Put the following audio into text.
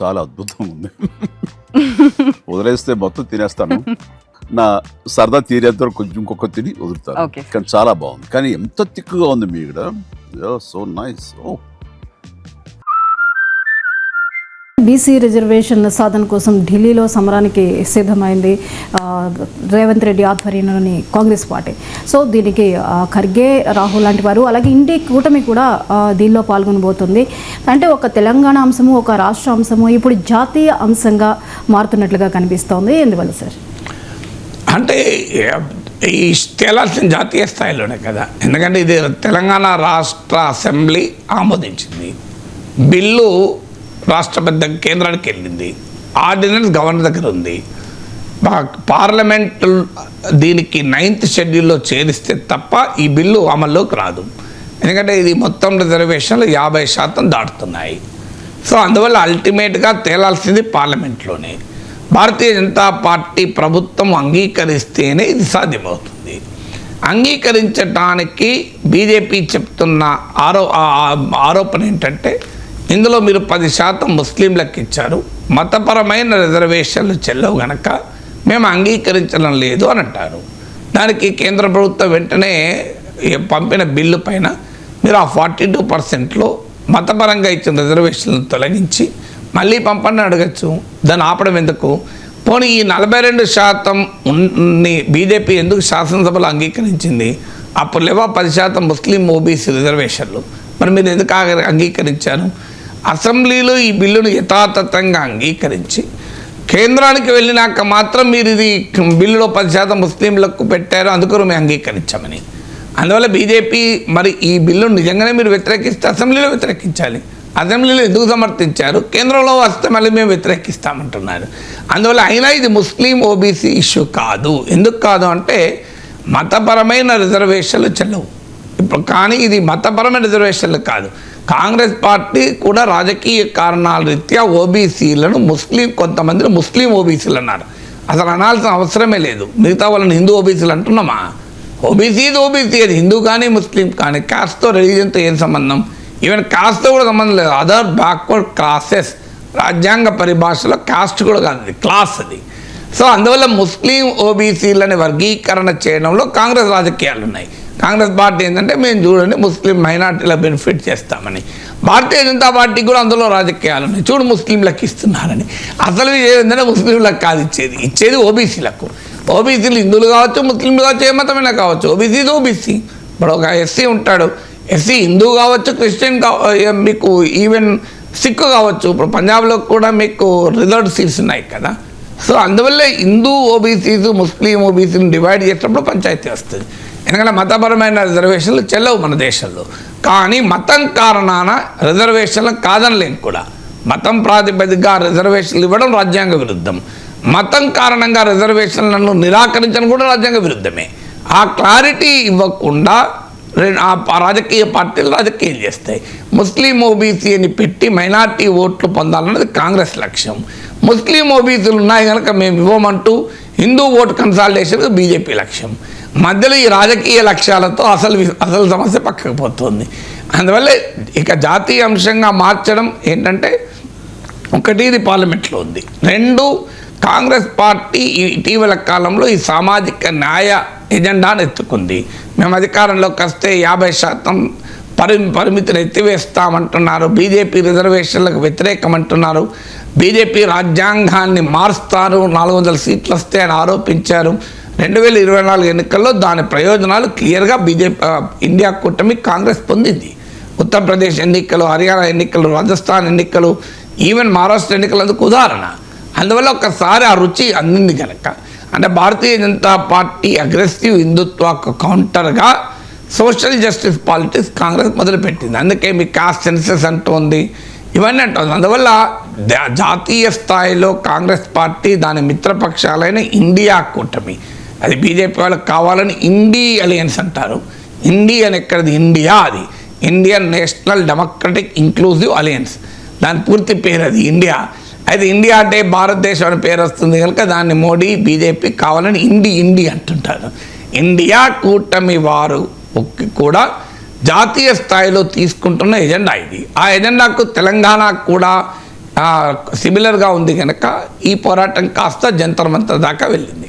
చాలా అద్భుతంగా ఉంది. వదిలేస్తే మొత్తం తినేస్తాను. నా సరదా తీరేంత వరకు కొంచెం ఇంకొక తిని వదులుతాను. Okay. కానీ చాలా బాగుంది. కానీ ఎంత తిక్కుగా ఉంది మీ ఇక్కడ. So nice. బీసీ రిజర్వేషన్ల సాధన కోసం ఢిల్లీలో సమరానికి సిద్ధమైంది రేవంత్ రెడ్డి ఆధ్వర్యంలోని కాంగ్రెస్ పార్టీ. సో దీనికి ఖర్గే, రాహుల్ లాంటి వారు, అలాగే ఇండి కూటమి కూడా దీనిలో పాల్గొనబోతుంది. అంటే ఒక తెలంగాణ అంశము, ఒక రాష్ట్ర అంశము ఇప్పుడు జాతీయ అంశంగా మారుతున్నట్లుగా కనిపిస్తోంది. ఎందువల్ల సార్? అంటే ఈ తేలాల్సిన జాతీయ స్థాయిలోనే కదా, ఎందుకంటే ఇది తెలంగాణ రాష్ట్ర అసెంబ్లీ ఆమోదించింది, బిల్లు రాష్ట్రపతి కేంద్రానికి వెళ్ళింది, ఆర్డినెన్స్ గవర్నర్ దగ్గర ఉంది, పార్లమెంట్ దీనికి 9th షెడ్యూల్లో చేరిస్తే తప్ప ఈ బిల్లు అమల్లోకి రాదు. ఎందుకంటే ఇది మొత్తం రిజర్వేషన్లు 50% దాటుతున్నాయి. సో అందువల్ల అల్టిమేట్గా తేలాల్సింది పార్లమెంట్లోనే. భారతీయ జనతా పార్టీ ప్రభుత్వం అంగీకరిస్తేనే ఇది సాధ్యమవుతుంది. అంగీకరించడానికి బీజేపీ చెప్తున్న ఆరోపణ ఏంటంటే, ఇందులో మీరు 10% ముస్లింలకు ఇచ్చారు, మతపరమైన రిజర్వేషన్లు చెల్లవు గనక మేము అంగీకరించడం లేదు అని అంటారు. దానికి కేంద్ర ప్రభుత్వం వెంటనే పంపిన బిల్లు పైన మీరు ఆ 42%లో మతపరంగా ఇచ్చిన రిజర్వేషన్లను తొలగించి మళ్ళీ పంపండి అడగచ్చు. దాన్ని ఆపడం ఎందుకు? పోనీ ఈ 42% బీజేపీ ఎందుకు శాసనసభలో అంగీకరించింది? అప్పుడు లేవా 10% ముస్లిం ఓబీసీ రిజర్వేషన్లు, మరి మీరు ఎందుకు అంగీకరించారు? అసెంబ్లీలో ఈ బిల్లును యథాతథంగా అంగీకరించి కేంద్రానికి వెళ్ళినాక మాత్రం మీరు ఇది బిల్లులో 10% ముస్లింలకు పెట్టారు, అందుకు మేము అంగీకరించామని. అందువల్ల బీజేపీ మరి ఈ బిల్లును నిజంగానే మీరు వ్యతిరేకిస్తే అసెంబ్లీలో వ్యతిరేకించాలి. అసెంబ్లీలో ఎందుకు సమర్థించారు? కేంద్రంలో వస్తే మళ్ళీ మేము వ్యతిరేకిస్తామంటున్నారు. అందువల్ల అయినా ఇది ముస్లిం ఓబీసీ ఇష్యూ కాదు. ఎందుకు కాదు అంటే మతపరమైన రిజర్వేషన్లు చెల్లవు ఇప్పుడు. కానీ ఇది మతపరమైన రిజర్వేషన్లు కాదు. కాంగ్రెస్ పార్టీ కూడా రాజకీయ కారణాల రీత్యా ఓబీసీలను కొంతమందిని ముస్లిం ఓబీసీలు అన్నారు. అసలు అనాల్సిన అవసరమే లేదు. మిగతా వాళ్ళని హిందూ ఓబీసీలు అంటున్నామా? ఓబీసీ ఇది ఓబీసీ, అది హిందూ కానీ ముస్లిం కానీ. కాస్ట్తో రిలీజియన్తో ఏం సంబంధం? ఈవెన్ కాస్ట్తో కూడా సంబంధం లేదు. అదర్ బ్యాక్వర్డ్ క్లాసెస్, రాజ్యాంగ పరిభాషలో కాస్ట్ కూడా కాదు, అది క్లాస్ అది. సో అందువల్ల ముస్లిం ఓబీసీలని వర్గీకరణ చేయడంలో కాంగ్రెస్ రాజకీయాలు ఉన్నాయి. కాంగ్రెస్ పార్టీ ఏంటంటే మేము చూడండి ముస్లిం మైనార్టీల బెనిఫిట్ చేస్తామని. భారతీయ జనతా పార్టీ కూడా అందులో రాజకీయాలు ఉన్నాయి, చూడు ముస్లింలకు ఇస్తున్నారని. అసలు ఏంటంటే ముస్లింలకు కాదు ఇచ్చేది ఓబీసీలకు. ఓబీసీలు హిందువులు కావచ్చు, ముస్లింలు కావచ్చు, ఏ మతమైనా కావచ్చు. OBC OBC. ఇప్పుడు ఒక ఎస్సీ ఉంటాడు, ఎస్సీ హిందూ కావచ్చు, క్రిస్టియన్ మీకు ఈవెన్ సిక్ కావచ్చు. ఇప్పుడు పంజాబ్లో కూడా మీకు రిజర్వ్డ్ సీట్స్ ఉన్నాయి కదా. సో అందువల్ల హిందూ ఓబీసీస్ ముస్లిం ఓబీసీని డివైడ్ చేసినప్పుడు పంచాయతీ వస్తుంది. ఎందుకంటే మతపరమైన రిజర్వేషన్లు చెల్లవు మన దేశంలో. కానీ మతం కారణాన రిజర్వేషన్లు కాదనలేం కూడా. మతం ప్రాతిపదికగా రిజర్వేషన్లు ఇవ్వడం రాజ్యాంగ విరుద్ధం. మతం కారణంగా రిజర్వేషన్లను నిరాకరించడం కూడా రాజ్యాంగ విరుద్ధమే. ఆ క్లారిటీ ఇవ్వకుండా ఆ రాజకీయ పార్టీలు రాజకీయం చేస్తాయి. ముస్లిం ఓబీసీ అని పెట్టి మైనార్టీ ఓట్లు పొందాలన్నది కాంగ్రెస్ లక్ష్యం. ముస్లిం ఓబీసీలు ఉన్నాయి కనుక మేము ఇవ్వమంటూ హిందూ ఓటు కన్సాలిడేషన్ బీజేపీ లక్ష్యం. మధ్యలో ఈ రాజకీయ లక్ష్యాలతో అసలు సమస్య పక్కకు పోతుంది. అందువల్ల ఇక జాతీయ అంశంగా మార్చడం ఏంటంటే, ఒకటి ఇది పార్లమెంట్లో ఉంది, 2 కాంగ్రెస్ పార్టీ ఇటీవల కాలంలో ఈ సామాజిక న్యాయ ఎజెండాను ఎత్తుకుంది. మేము అధికారంలోకి వస్తే 50% పరిమితిని ఎత్తివేస్తామంటున్నారు. బీజేపీ రిజర్వేషన్లకు వ్యతిరేకమంటున్నారు. బీజేపీ రాజ్యాంగాన్ని మారుస్తారు, 400 సీట్లు వస్తే అని ఆరోపించారు. 2024 ఎన్నికల్లో దాని ప్రయోజనాలు క్లియర్గా ఇండియా కూటమి కాంగ్రెస్ పొందింది. ఉత్తరప్రదేశ్ ఎన్నికలు, హర్యానా ఎన్నికలు, రాజస్థాన్ ఎన్నికలు, ఈవెన్ మహారాష్ట్ర ఎన్నికలు అందుకు ఉదాహరణ. అందువల్ల ఒకసారి ఆ రుచి అందింది కనుక, అంటే భారతీయ జనతా పార్టీ అగ్రెసివ్ హిందుత్వకు కౌంటర్గా సోషల్ జస్టిస్ పాలిటిక్స్ కాంగ్రెస్ మొదలుపెట్టింది. అందుకే మీ కాస్ట్ సెన్సెస్ అంటోంది, ఇవన్నీ అంటుంది. అందువల్ల జాతీయ స్థాయిలో కాంగ్రెస్ పార్టీ దాని మిత్రపక్షాలైన ఇండియా కూటమి, అది బీజేపీ వాళ్ళకి కావాలని ఇండీ అలయన్స్ అంటారు. ఇండీ అని ఎక్కడిది? ఇండియా, అది Indian national democratic inclusive alliance, దాని పూర్తి పేరు అది ఇండియా. అయితే ఇండియా అంటే భారతదేశం అని పేరు వస్తుంది కనుక దాన్ని మోడీ బీజేపీ కావాలని ఇండి అంటుంటారు. ఇండియా కూటమి వారు కూడా జాతీయ స్థాయిలో తీసుకుంటున్న ఎజెండా ఇది. ఆ ఎజెండాకు తెలంగాణ కూడా సిమిలర్గా ఉంది కనుక ఈ పోరాటం కాస్త జంతర్ మంతర్ దాకా వెళ్ళింది.